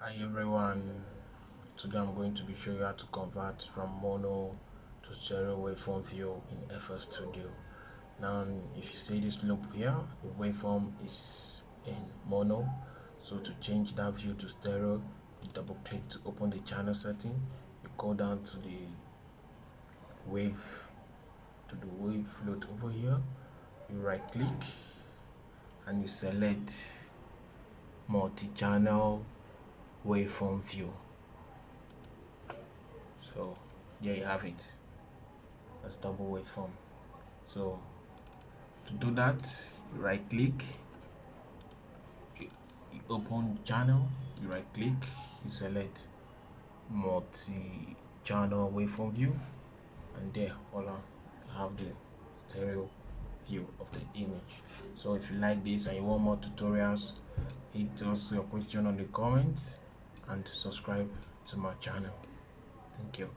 Hi everyone, today I'm going to be showing you how to convert from mono to stereo waveform view in FL Studio. Now if you see this loop here, the waveform is in mono, so to change that view to stereo, you double click to open the channel setting, you go down to the wave float over here, you right click and you select multi-channel waveform view. So there you have it. That's double waveform. So to do that, you right click, you open channel, you right click, you select multi-channel waveform view, and there voila, you have the stereo view of the image. So if you like this and you want more tutorials, hit also your question on the comments and subscribe to my channel. Thank you.